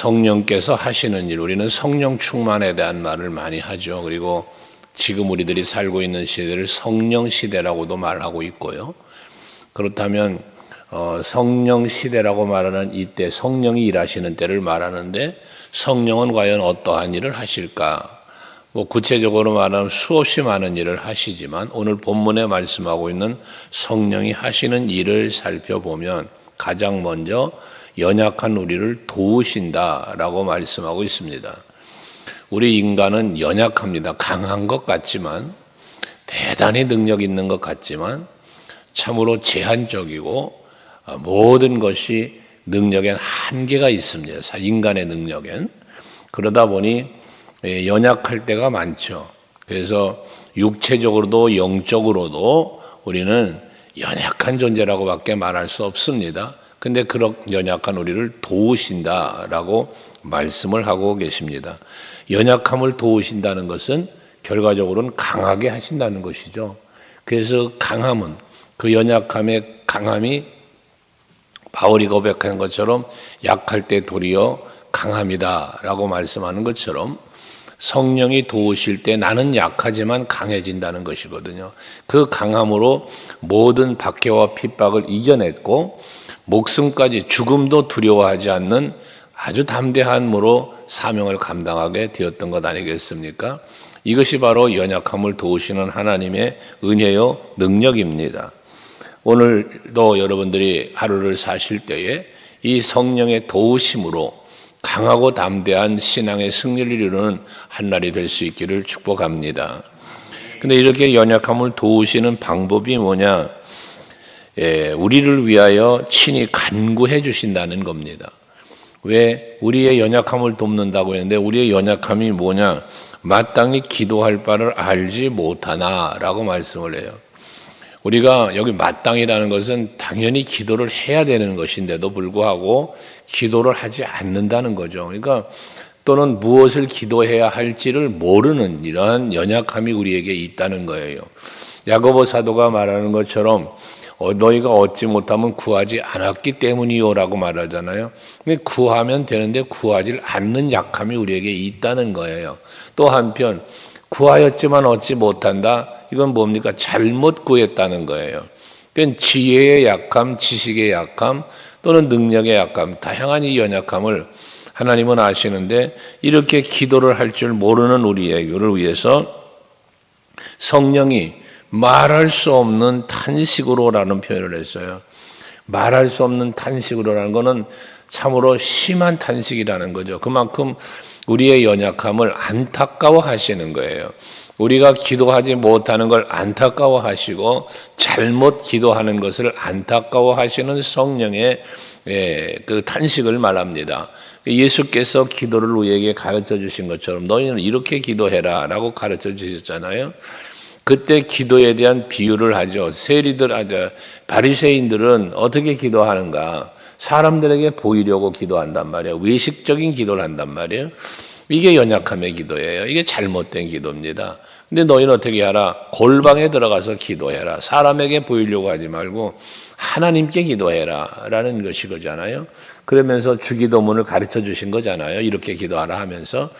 성령께서 하시는 일, 우리는 성령 충만에 대한 말을 많이 하죠. 그리고 지금 우리들이 살고 있는 시대를 성령 시대라고도 말하고 있고요. 그렇다면 성령 시대라고 말하는 이때, 성령이 일하시는 때를 말하는데 성령은 과연 어떠한 일을 하실까? 구체적으로 말하면 수없이 많은 일을 하시지만 오늘 본문에 말씀하고 있는 성령이 하시는 일을 살펴보면 가장 먼저 연약한 우리를 도우신다라고 말씀하고 있습니다. 우리 인간은 연약합니다. 강한 것 같지만, 대단히 능력 있는 것 같지만 참으로 제한적이고 모든 것이 능력엔 한계가 있습니다. 인간의 능력엔. 그러다 보니 연약할 때가 많죠. 그래서 육체적으로도 영적으로도 우리는 연약한 존재라고밖에 말할 수 없습니다. 근데 그런 연약한 우리를 도우신다라고 말씀을 하고 계십니다. 연약함을 도우신다는 것은 결과적으로는 강하게 하신다는 것이죠. 그래서 강함은, 그 연약함의 강함이 바울이 고백한 것처럼 약할 때 도리어 강함이다라고 말씀하는 것처럼 성령이 도우실 때 나는 약하지만 강해진다는 것이거든요. 그 강함으로 모든 박해와 핍박을 이겨냈고 목숨까지, 죽음도 두려워하지 않는 아주 담대한 무로 사명을 감당하게 되었던 것 아니겠습니까? 이것이 바로 연약함을 도우시는 하나님의 은혜요 능력입니다. 오늘도 여러분들이 하루를 사실 때에 이 성령의 도우심으로 강하고 담대한 신앙의 승리를 이루는 한날이 될 수 있기를 축복합니다. 근데 이렇게 연약함을 도우시는 방법이 뭐냐? 우리를 위하여 친히 간구해 주신다는 겁니다. 왜 우리의 연약함을 돕는다고 했는데 우리의 연약함이 뭐냐? 마땅히 기도할 바를 알지 못하나라고 말씀을 해요. 우리가 여기 마땅이라는 것은 당연히 기도를 해야 되는 것인데도 불구하고 기도를 하지 않는다는 거죠. 그러니까 또는 무엇을 기도해야 할지를 모르는 이러한 연약함이 우리에게 있다는 거예요. 야고보 사도가 말하는 것처럼 너희가 얻지 못하면 구하지 않았기 때문이요라고 말하잖아요. 구하면 되는데 구하지 않는 약함이 우리에게 있다는 거예요. 또 한편 구하였지만 얻지 못한다. 이건 뭡니까? 잘못 구했다는 거예요. 그러니까 지혜의 약함, 지식의 약함, 또는 능력의 약함, 다양한 이 연약함을 하나님은 아시는데 이렇게 기도를 할 줄 모르는 우리를 위해서 성령이 말할 수 없는 탄식으로라는 표현을 했어요. 말할 수 없는 탄식으로라는 것은 참으로 심한 탄식이라는 거죠. 그만큼 우리의 연약함을 안타까워 하시는 거예요. 우리가 기도하지 못하는 걸 안타까워 하시고 잘못 기도하는 것을 안타까워 하시는 성령의 그 탄식을 말합니다. 예수께서 기도를 우리에게 가르쳐 주신 것처럼 너희는 이렇게 기도해라 라고 가르쳐 주셨잖아요. 그때 기도에 대한 비유를 하죠. 바리새인들은 어떻게 기도하는가? 사람들에게 보이려고 기도한단 말이에요. 외식적인 기도를 한단 말이에요. 이게 연약함의 기도예요. 이게 잘못된 기도입니다. 근데 너희는 어떻게 하라? 골방에 들어가서 기도해라. 사람에게 보이려고 하지 말고 하나님께 기도해라 라는 것이 거잖아요. 그러면서 주기도문을 가르쳐 주신 거잖아요. 이렇게 기도하라 하면서.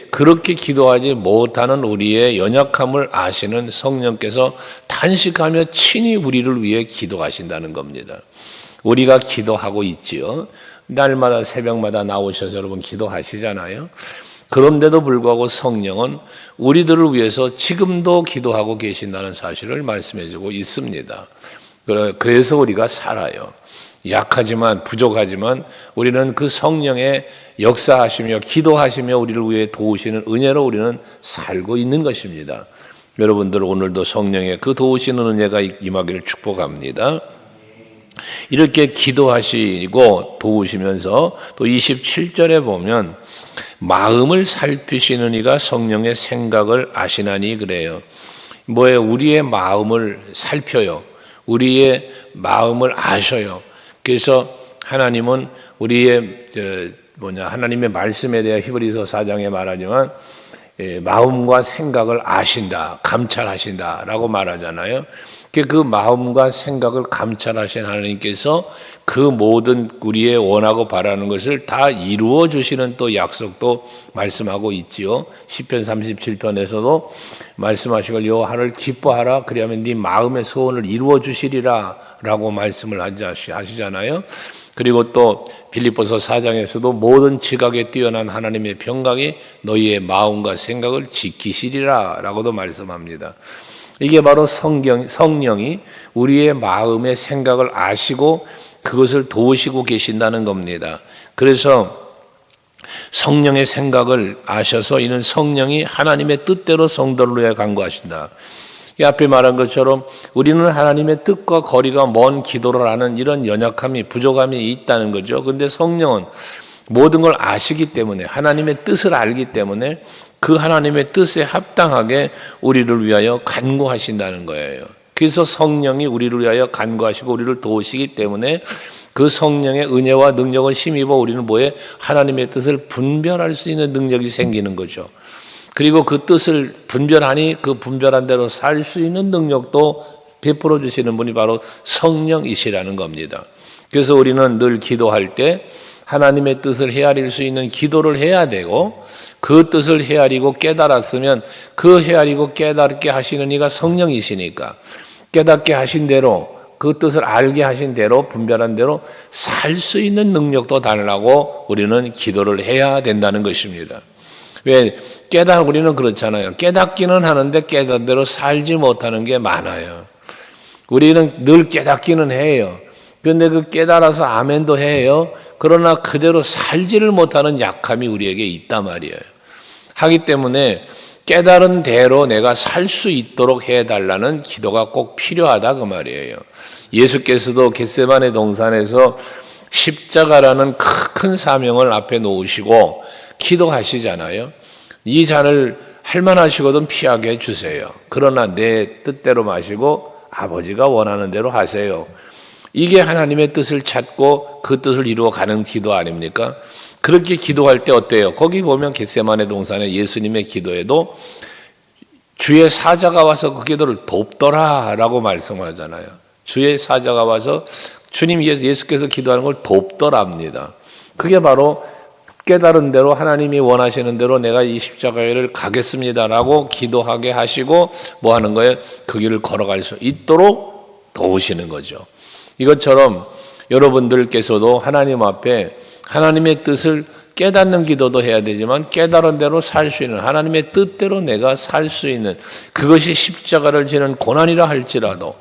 그렇게 기도하지 못하는 우리의 연약함을 아시는 성령께서 탄식하며 친히 우리를 위해 기도하신다는 겁니다. 우리가 기도하고 있지요. 날마다 새벽마다 나오셔서 여러분 기도하시잖아요. 그런데도 불구하고 성령은 우리들을 위해서 지금도 기도하고 계신다는 사실을 말씀해 주고 있습니다. 그래서 우리가 살아요. 약하지만 부족하지만 우리는 그 성령의 역사하시며 기도하시며 우리를 위해 도우시는 은혜로 우리는 살고 있는 것입니다. 여러분들 오늘도 성령의 그 도우시는 은혜가 임하기를 축복합니다. 이렇게 기도하시고 도우시면서 또 27절에 보면 마음을 살피시는 이가 성령의 생각을 아시나니 그래요. 뭐예요? 우리의 마음을 살펴요. 우리의 마음을 아셔요. 그래서 하나님은 우리의 하나님의 말씀에 대해 히브리서 4장에 말하지만 마음과 생각을 아신다, 감찰하신다라고 말하잖아요. 그 마음과 생각을 감찰하신 하나님께서 그 모든 우리의 원하고 바라는 것을 다 이루어 주시는 또 약속도 말씀하고 있지요. 시편 37편에서도 말씀하시고 여호와를 기뻐하라 그리하면 네 마음의 소원을 이루어 주시리라 라고 말씀을 하시잖아요. 그리고 또 빌립보서 4장에서도 모든 지각에 뛰어난 하나님의 평강이 너희의 마음과 생각을 지키시리라 라고도 말씀합니다. 이게 바로 성령이 우리의 마음의 생각을 아시고 그것을 도우시고 계신다는 겁니다. 그래서 성령의 생각을 아셔서 이는 성령이 하나님의 뜻대로 성도를 위해 간구하신다. 이 앞에 말한 것처럼 우리는 하나님의 뜻과 거리가 먼 기도를 하는 이런 연약함이 부족함이 있다는 거죠. 그런데 성령은 모든 걸 아시기 때문에 하나님의 뜻을 알기 때문에 그 하나님의 뜻에 합당하게 우리를 위하여 간구하신다는 거예요. 그래서 성령이 우리를 위하여 간구하시고 우리를 도우시기 때문에 그 성령의 은혜와 능력을 힘입어 우리는 뭐에 하나님의 뜻을 분별할 수 있는 능력이 생기는 거죠. 그리고 그 뜻을 분별하니 그 분별한 대로 살 수 있는 능력도 베풀어 주시는 분이 바로 성령이시라는 겁니다. 그래서 우리는 늘 기도할 때 하나님의 뜻을 헤아릴 수 있는 기도를 해야 되고 그 뜻을 헤아리고 깨달았으면 그 헤아리고 깨닫게 하시는 이가 성령이시니까 깨닫게 하신 대로 그 뜻을 알게 하신 대로 분별한 대로 살 수 있는 능력도 달라고 우리는 기도를 해야 된다는 것입니다. 왜 우리는 그렇잖아요. 깨닫기는 하는데 깨닫은 대로 살지 못하는 게 많아요. 우리는 늘 깨닫기는 해요. 그런데 그 깨달아서 아멘도 해요. 그러나 그대로 살지를 못하는 약함이 우리에게 있단 말이에요. 하기 때문에 깨달은 대로 내가 살 수 있도록 해달라는 기도가 꼭 필요하다 그 말이에요. 예수께서도 겟세마네 동산에서 십자가라는 큰 사명을 앞에 놓으시고 기도하시잖아요. 이 잔을 할만하시거든 피하게 해주세요. 그러나 내 뜻대로 마시고 아버지가 원하는 대로 하세요. 이게 하나님의 뜻을 찾고 그 뜻을 이루어가는 기도 아닙니까? 그렇게 기도할 때 어때요? 거기 보면 겟세마네 동산에 예수님의 기도에도 주의 사자가 와서 그 기도를 돕더라라고 말씀하잖아요. 주의 사자가 와서 주님 예수께서 기도하는 걸 돕더랍니다. 그게 바로 깨달은 대로 하나님이 원하시는 대로 내가 이 십자가를 가겠습니다라고 기도하게 하시고 뭐 하는 거예요? 그 길을 걸어갈 수 있도록 도우시는 거죠. 이것처럼 여러분들께서도 하나님 앞에 하나님의 뜻을 깨닫는 기도도 해야 되지만 깨달은 대로 살 수 있는 하나님의 뜻대로 내가 살 수 있는 그것이 십자가를 지는 고난이라 할지라도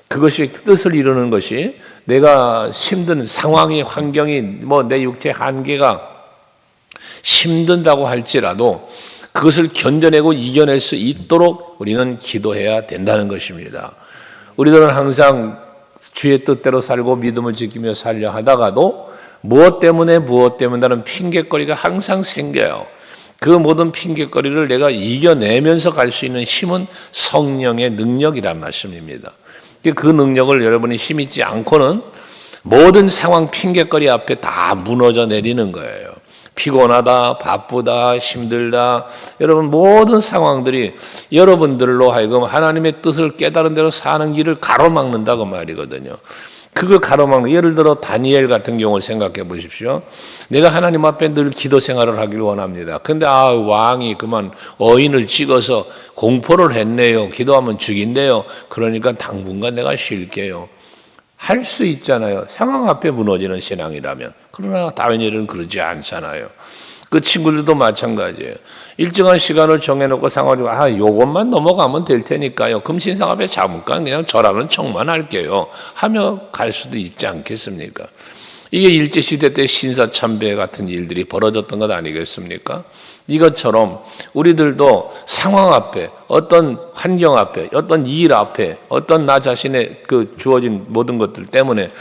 그것이 뜻을 이루는 것이 내가 힘든 상황이 환경이 뭐 내 육체 한계가 힘든다고 할지라도 그것을 견뎌내고 이겨낼 수 있도록 우리는 기도해야 된다는 것입니다. 우리들은 항상 주의 뜻대로 살고 믿음을 지키며 살려 하다가도 무엇 때문에 나는 핑계거리가 항상 생겨요. 그 모든 핑계거리를 내가 이겨내면서 갈 수 있는 힘은 성령의 능력이란 말씀입니다. 그 능력을 여러분이 힘있지 않고는 모든 상황 핑계거리 앞에 다 무너져 내리는 거예요. 피곤하다, 바쁘다, 힘들다. 여러분 모든 상황들이 여러분들로 하여금 하나님의 뜻을 깨달은 대로 사는 길을 가로막는다고 말이거든요. 그걸 가로막는 예를 들어 다니엘 같은 경우를 생각해 보십시오. 내가 하나님 앞에 늘 기도 생활을 하길 원합니다. 근데 왕이 그만 어인을 찍어서 공포를 했네요. 기도하면 죽인대요. 그러니까 당분간 내가 쉴게요. 할 수 있잖아요. 상황 앞에 무너지는 신앙이라면. 그러나 다니엘은 그러지 않잖아요. 그 친구들도 마찬가지예요. 일정한 시간을 정해놓고 상황을 요것만 넘어가면 될 테니까요. 금신상 앞에 잠깐 그냥 절하는 척만 할게요. 하며 갈 수도 있지 않겠습니까? 이게 일제시대 때 신사참배 같은 일들이 벌어졌던 것 아니겠습니까? 이것처럼 우리들도 상황 앞에 어떤 환경 앞에 어떤 일 앞에 어떤 나 자신의 그 주어진 모든 것들 때문에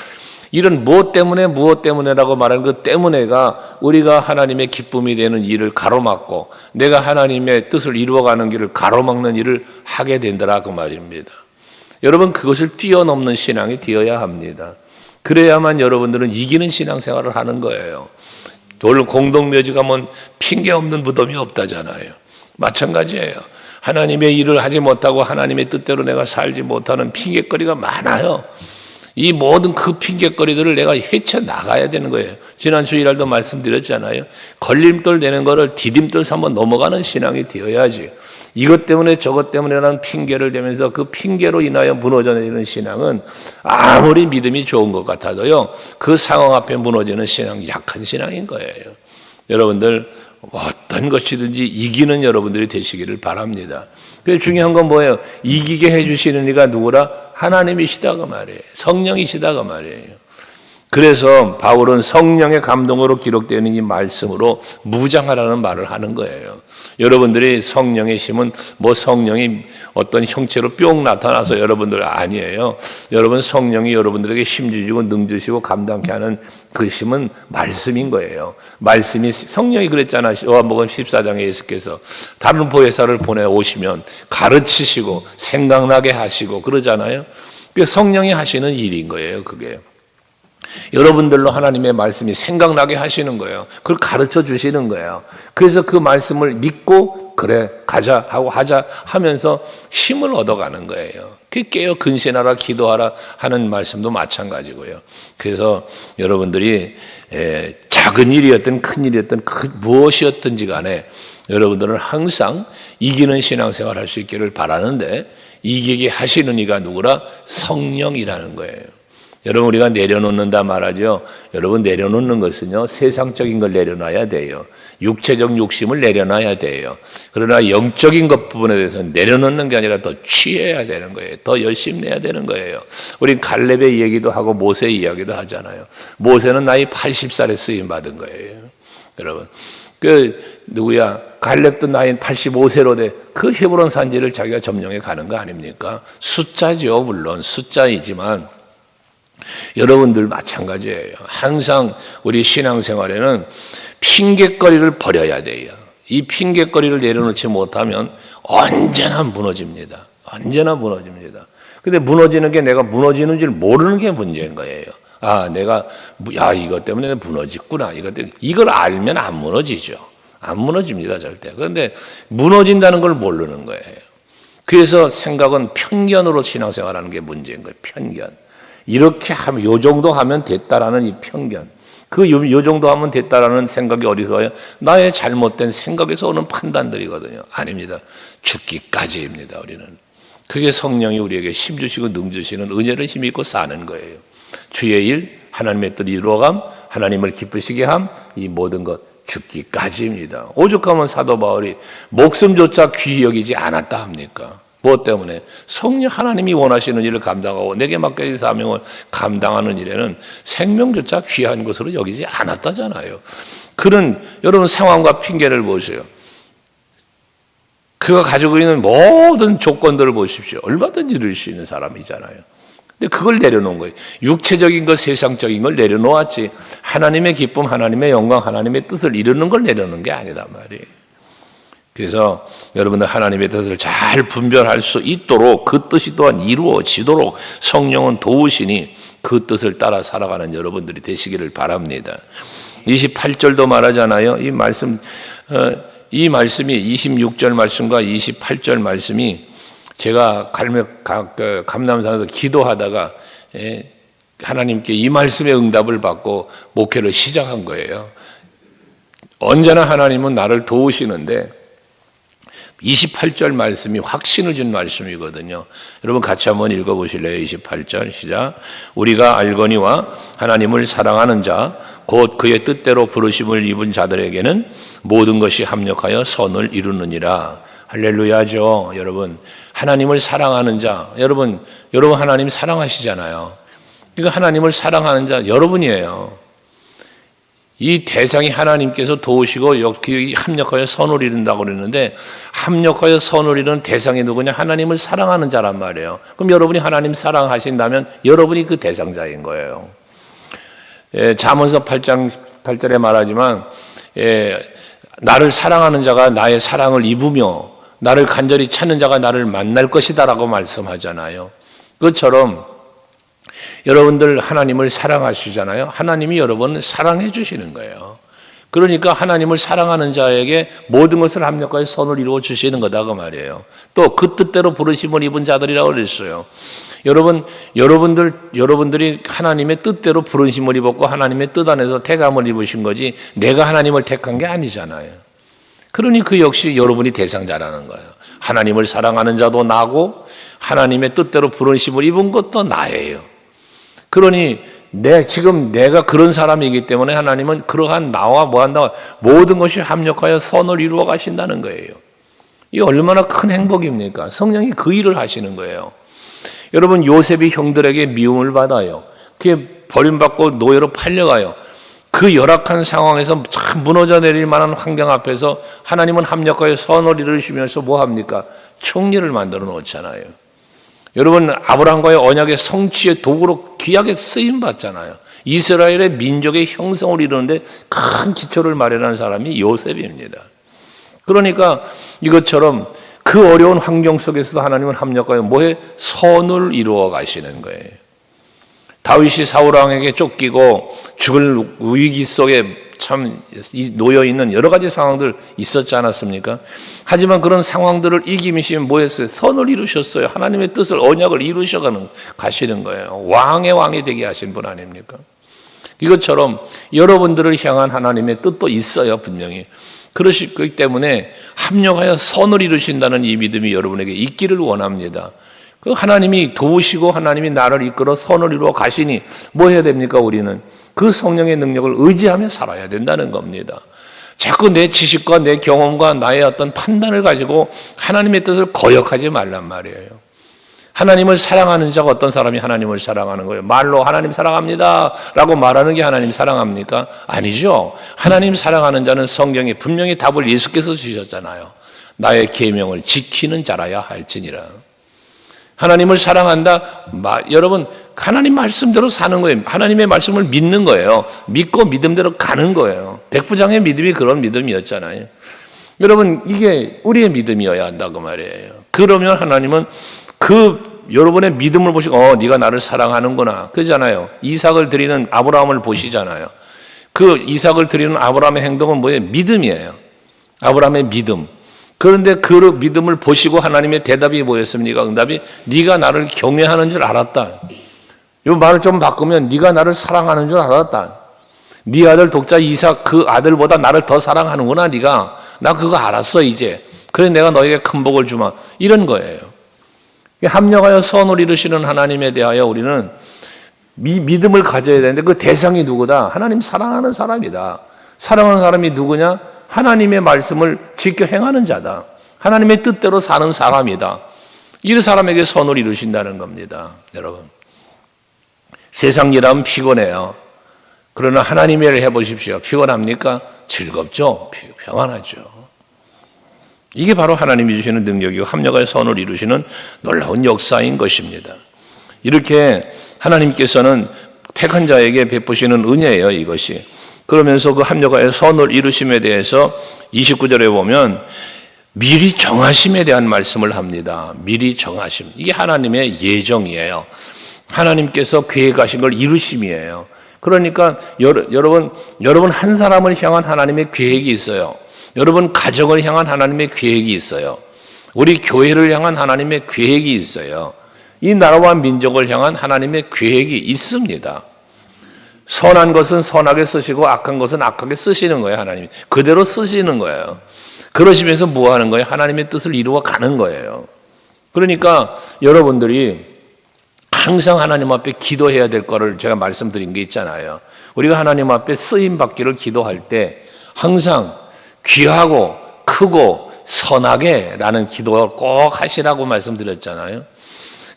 이런 무엇 때문에라고 말하는 그 때문에가 우리가 하나님의 기쁨이 되는 일을 가로막고 내가 하나님의 뜻을 이루어가는 길을 가로막는 일을 하게 된다라 그 말입니다. 여러분 그것을 뛰어넘는 신앙이 되어야 합니다. 그래야만 여러분들은 이기는 신앙생활을 하는 거예요. 공동묘지 가면 핑계 없는 무덤이 없다잖아요. 마찬가지예요. 하나님의 일을 하지 못하고 하나님의 뜻대로 내가 살지 못하는 핑계거리가 많아요. 이 모든 그 핑계거리들을 내가 헤쳐나가야 되는 거예요. 지난 주일날도 말씀드렸잖아요. 걸림돌 되는 거를 디딤돌 삼아 넘어가는 신앙이 되어야지. 이것 때문에 저것 때문에라는 핑계를 대면서 그 핑계로 인하여 무너져 내리는 신앙은 아무리 믿음이 좋은 것 같아도요, 그 상황 앞에 무너지는 신앙이 약한 신앙인 거예요. 여러분들 어떤 것이든지 이기는 여러분들이 되시기를 바랍니다. 그래서 중요한 건 뭐예요? 이기게 해주시는 이가 누구라? 하나님이시다가 말이에요. 성령이시다가 말이에요. 그래서 바울은 성령의 감동으로 기록되는 이 말씀으로 무장하라는 말을 하는 거예요. 여러분들이 성령의 힘은 뭐 성령이 어떤 형체로 뿅 나타나서 여러분들 아니에요. 여러분 성령이 여러분들에게 힘 주시고 능 주시고 감당케 하는 그 힘은 말씀인 거예요. 말씀이 성령이 그랬잖아요. 요한복음 14장에 예수께서 다른 보혜사를 보내오시면 가르치시고 생각나게 하시고 그러잖아요. 그게 성령이 하시는 일인 거예요. 그게. 여러분들로 하나님의 말씀이 생각나게 하시는 거예요. 그걸 가르쳐 주시는 거예요. 그래서 그 말씀을 믿고 그래 가자 하고 하자 하면서 힘을 얻어가는 거예요. 깨어 근신하라 기도하라 하는 말씀도 마찬가지고요. 그래서 여러분들이 작은 일이었든 큰 일이었든 무엇이었든지 간에 여러분들은 항상 이기는 신앙생활 할 수 있기를 바라는데 이기게 하시는 이가 누구라? 성령이라는 거예요. 여러분 우리가 내려놓는다 말하죠. 여러분 내려놓는 것은요 세상적인 걸 내려놔야 돼요. 육체적 욕심을 내려놔야 돼요. 그러나 영적인 것 부분에 대해서 내려놓는 게 아니라 더 취해야 되는 거예요. 더 열심히 내야 되는 거예요. 우리 갈렙의 얘기도 하고 모세의 이야기도 하잖아요. 모세는 나이 80살에 쓰임 받은 거예요. 여러분 누구야? 갈렙도 나이 85세로 돼. 그 헤브론 산지를 자기가 점령해 가는 거 아닙니까? 숫자죠. 물론 숫자이지만 여러분들 마찬가지예요. 항상 우리 신앙생활에는 핑계거리를 버려야 돼요. 이 핑계거리를 내려놓지 못하면 언제나 무너집니다. 언제나 무너집니다. 근데 무너지는 게 내가 무너지는 줄 모르는 게 문제인 거예요. 이것 때문에 무너졌구나. 이걸 알면 안 무너지죠. 안 무너집니다, 절대. 그런데 무너진다는 걸 모르는 거예요. 그래서 생각은 편견으로 신앙생활하는 게 문제인 거예요. 편견. 이렇게 하면, 요 정도 하면 됐다라는 이 편견. 요 정도 하면 됐다라는 생각이 어디서 와요? 나의 잘못된 생각에서 오는 판단들이거든요. 아닙니다. 죽기까지입니다, 우리는. 그게 성령이 우리에게 힘 주시고 능 주시는 은혜를 힘입고 사는 거예요. 주의 일, 하나님의 뜻 이루어감, 하나님을 기쁘시게 함, 이 모든 것 죽기까지입니다. 오죽하면 사도 바울이 목숨조차 귀히 여기지 않았다 합니까? 무엇 때문에? 성령 하나님이 원하시는 일을 감당하고 내게 맡겨진 사명을 감당하는 일에는 생명조차 귀한 것으로 여기지 않았다잖아요. 그런 여러분 상황과 핑계를 보세요. 그가 가지고 있는 모든 조건들을 보십시오. 얼마든지 이룰 수 있는 사람이잖아요. 근데 그걸 내려놓은 거예요. 육체적인 것, 세상적인 걸 내려놓았지 하나님의 기쁨, 하나님의 영광, 하나님의 뜻을 이루는 걸 내려놓는 게 아니다 말이에요. 그래서 여러분들 하나님의 뜻을 잘 분별할 수 있도록 그 뜻이 또한 이루어지도록 성령은 도우시니 그 뜻을 따라 살아가는 여러분들이 되시기를 바랍니다. 28절도 말하잖아요. 이 말씀이 26절 말씀과 28절 말씀이 제가 감남산에서 기도하다가 하나님께 이 말씀의 응답을 받고 목회를 시작한 거예요. 언제나 하나님은 나를 도우시는데 28절 말씀이 확신을 준 말씀이거든요. 여러분 같이 한번 읽어보실래요? 28절 시작. 우리가 알거니와 하나님을 사랑하는 자 곧 그의 뜻대로 부르심을 입은 자들에게는 모든 것이 합력하여 선을 이루느니라. 할렐루야죠. 여러분 하나님을 사랑하는 자, 여러분 하나님 사랑하시잖아요. 그러니까 하나님을 사랑하는 자 여러분이에요. 이 대상이 하나님께서 도우시고 여기 합력하여 선을 이룬다고 그랬는데 합력하여 선을 이루는 대상이 누구냐? 하나님을 사랑하는 자란 말이에요. 그럼 여러분이 하나님 사랑하신다면 여러분이 그 대상자인 거예요. 잠언서 8장 8절에 말하지만 나를 사랑하는 자가 나의 사랑을 입으며 나를 간절히 찾는 자가 나를 만날 것이다라고 말씀하잖아요. 그것처럼 여러분들 하나님을 사랑하시잖아요. 하나님이 여러분을 사랑해 주시는 거예요. 그러니까 하나님을 사랑하는 자에게 모든 것을 합력하여 선을 이루어 주시는 거다 그 말이에요. 또 그 뜻대로 부르심을 입은 자들이라고 그랬어요. 여러분들이 하나님의 뜻대로 부르심을 입었고 하나님의 뜻 안에서 택함을 입으신 거지 내가 하나님을 택한 게 아니잖아요. 그러니 그 역시 여러분이 대상자라는 거예요. 하나님을 사랑하는 자도 나고 하나님의 뜻대로 부르심을 입은 것도 나예요. 그러니 지금 내가 그런 사람이기 때문에 하나님은 그러한 나와 뭐한다 모든 것이 합력하여 선을 이루어 가신다는 거예요. 이 얼마나 큰 행복입니까? 성령이 그 일을 하시는 거예요. 여러분 요셉이 형들에게 미움을 받아요. 그게 버림받고 노예로 팔려가요. 그 열악한 상황에서 참 무너져 내릴 만한 환경 앞에서 하나님은 합력하여 선을 이루시면서 뭐합니까? 총리를 만들어 놓잖아요. 여러분 아브라함과의 언약의 성취의 도구로 귀하게 쓰임받잖아요. 이스라엘의 민족의 형성을 이루는데 큰 기초를 마련한 사람이 요셉입니다. 그러니까 이것처럼 그 어려운 환경 속에서도 하나님은 합력하여 뭐에 선을 이루어 가시는 거예요. 다윗이 사울왕에게 쫓기고 죽을 위기 속에 참 놓여 있는 여러 가지 상황들 있었지 않았습니까? 하지만 그런 상황들을 이기시면 뭐했어요? 선을 이루셨어요. 하나님의 뜻을 언약을 이루셔가는 가시는 거예요. 왕의 왕이 되게 하신 분 아닙니까? 이것처럼 여러분들을 향한 하나님의 뜻도 있어요, 분명히. 그러시기 때문에 합력하여 선을 이루신다는 이 믿음이 여러분에게 있기를 원합니다. 그 하나님이 도우시고 하나님이 나를 이끌어 선을 이루어 가시니 뭐 해야 됩니까? 우리는 그 성령의 능력을 의지하며 살아야 된다는 겁니다. 자꾸 내 지식과 내 경험과 나의 어떤 판단을 가지고 하나님의 뜻을 거역하지 말란 말이에요. 하나님을 사랑하는 자가 어떤 사람이 하나님을 사랑하는 거예요? 말로 하나님 사랑합니다 라고 말하는 게 하나님 사랑합니까? 아니죠. 하나님 사랑하는 자는 성경에 분명히 답을 예수께서 주셨잖아요. 나의 계명을 지키는 자라야 할지니라. 하나님을 사랑한다. 여러분 하나님 말씀대로 사는 거예요. 하나님의 말씀을 믿는 거예요. 믿고 믿음대로 가는 거예요. 백부장의 믿음이 그런 믿음이었잖아요. 여러분 이게 우리의 믿음이어야 한다고 말이에요. 그러면 하나님은 여러분의 믿음을 보시고 네가 나를 사랑하는구나 그러잖아요. 이삭을 드리는 아브라함을 보시잖아요. 그 이삭을 드리는 아브라함의 행동은 뭐예요? 믿음이에요. 아브라함의 믿음. 그런데 그 믿음을 보시고 하나님의 대답이 뭐였습니까? 응답이 네가 나를 경외하는 줄 알았다. 이 말을 좀 바꾸면 네가 나를 사랑하는 줄 알았다. 네 아들 독자 이삭 그 아들보다 나를 더 사랑하는구나 네가. 나 그거 알았어 이제. 그래 내가 너에게 큰 복을 주마. 이런 거예요. 합력하여 선을 이루시는 하나님에 대하여 우리는 믿음을 가져야 되는데 그 대상이 누구다? 하나님 사랑하는 사람이다. 사랑하는 사람이 누구냐? 하나님의 말씀을 지켜 행하는 자다. 하나님의 뜻대로 사는 사람이다. 이 사람에게 선을 이루신다는 겁니다. 여러분 세상 일하면 피곤해요. 그러나 하나님의 일을 해보십시오. 피곤합니까? 즐겁죠? 평안하죠. 이게 바로 하나님이 주시는 능력이고 합력하여 선을 이루시는 놀라운 역사인 것입니다. 이렇게 하나님께서는 택한 자에게 베푸시는 은혜예요, 이것이. 그러면서 그 합력하여 선을 이루심에 대해서 29절에 보면 미리 정하심에 대한 말씀을 합니다. 미리 정하심. 이게 하나님의 예정이에요. 하나님께서 계획하신 걸 이루심이에요. 그러니까 여러분 한 사람을 향한 하나님의 계획이 있어요. 여러분 가정을 향한 하나님의 계획이 있어요. 우리 교회를 향한 하나님의 계획이 있어요. 이 나라와 민족을 향한 하나님의 계획이 있습니다. 선한 것은 선하게 쓰시고 악한 것은 악하게 쓰시는 거예요. 하나님이 그대로 쓰시는 거예요. 그러시면서 뭐 하는 거예요? 하나님의 뜻을 이루어 가는 거예요. 그러니까 여러분들이 항상 하나님 앞에 기도해야 될 거를 제가 말씀드린 게 있잖아요. 우리가 하나님 앞에 쓰임 받기를 기도할 때 항상 귀하고 크고 선하게 라는 기도를 꼭 하시라고 말씀드렸잖아요.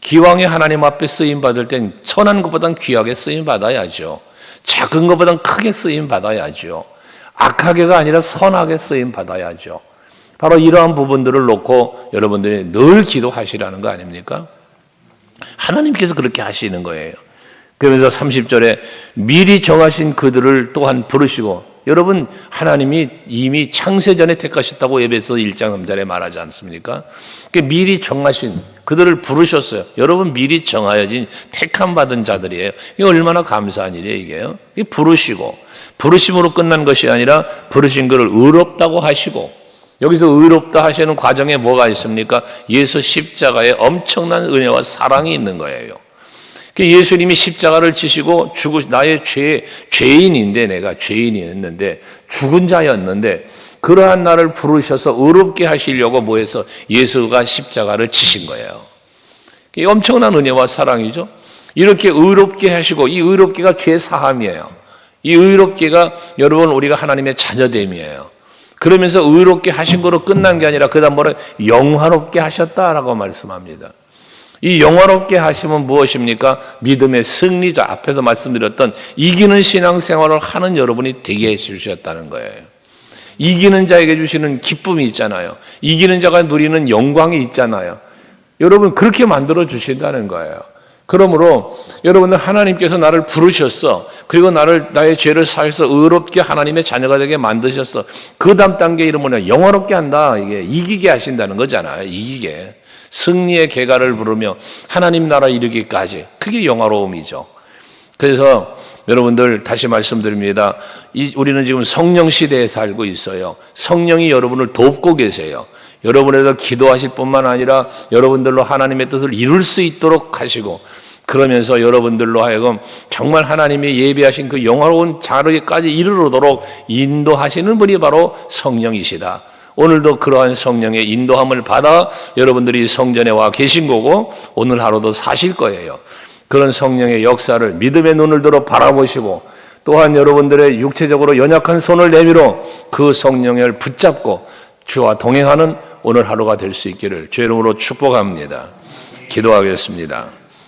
기왕에 하나님 앞에 쓰임 받을 땐 선한 것보단 귀하게 쓰임 받아야죠. 작은 것보단 크게 쓰임 받아야죠. 악하게가 아니라 선하게 쓰임 받아야죠. 바로 이러한 부분들을 놓고 여러분들이 늘 기도하시라는 거 아닙니까? 하나님께서 그렇게 하시는 거예요. 그러면서 30절에 미리 정하신 그들을 또한 부르시고 여러분 하나님이 이미 창세전에 택하셨다고 에베소 1장 3절에 말하지 않습니까? 미리 정하신 그들을 부르셨어요. 여러분 미리 정하여진 택함 받은 자들이에요. 이게 얼마나 감사한 일이에요 이게요. 부르시고 부르심으로 끝난 것이 아니라 부르신 그를 의롭다고 하시고 여기서 의롭다 하시는 과정에 뭐가 있습니까? 예수 십자가에 엄청난 은혜와 사랑이 있는 거예요. 예수님이 십자가를 지시고 나의 죄인인데 내가 죄인이었는데 죽은 자였는데 그러한 나를 부르셔서 의롭게 하시려고 뭐해서 예수가 십자가를 지신 거예요. 이게 엄청난 은혜와 사랑이죠. 이렇게 의롭게 하시고 이 의롭게가 죄 사함이에요. 이 의롭게가 여러분 우리가 하나님의 자녀됨이에요. 그러면서 의롭게 하신 거로 끝난 게 아니라 그 다음 뭐라 영화롭게 하셨다라고 말씀합니다. 이 영화롭게 하시면 무엇입니까? 믿음의 승리자, 앞에서 말씀드렸던 이기는 신앙생활을 하는 여러분이 되게 해주셨다는 거예요. 이기는 자에게 주시는 기쁨이 있잖아요. 이기는 자가 누리는 영광이 있잖아요. 여러분 그렇게 만들어 주신다는 거예요. 그러므로 여러분들 하나님께서 나를 부르셨어. 그리고 나의 죄를 사해서 의롭게 하나님의 자녀가 되게 만드셨어. 그 다음 단계 이름은 영화롭게 한다. 이게 이기게 하신다는 거잖아요. 이기게. 승리의 계가를 부르며 하나님 나라 이르기까지. 그게 영화로움이죠. 그래서 여러분들 다시 말씀드립니다. 우리는 지금 성령 시대에 살고 있어요. 성령이 여러분을 돕고 계세요. 여러분에서 기도하실 뿐만 아니라 여러분들로 하나님의 뜻을 이룰 수 있도록 하시고 그러면서 여러분들로 하여금 정말 하나님이 예비하신 그 영화로운 자리까지 이르도록 인도하시는 분이 바로 성령이시다. 오늘도 그러한 성령의 인도함을 받아 여러분들이 성전에 와 계신 거고 오늘 하루도 사실 거예요. 그런 성령의 역사를 믿음의 눈을 들어 바라보시고 또한 여러분들의 육체적으로 연약한 손을 내밀어 그 성령을 붙잡고 주와 동행하는 오늘 하루가 될 수 있기를 주의 이름으로 축복합니다. 기도하겠습니다.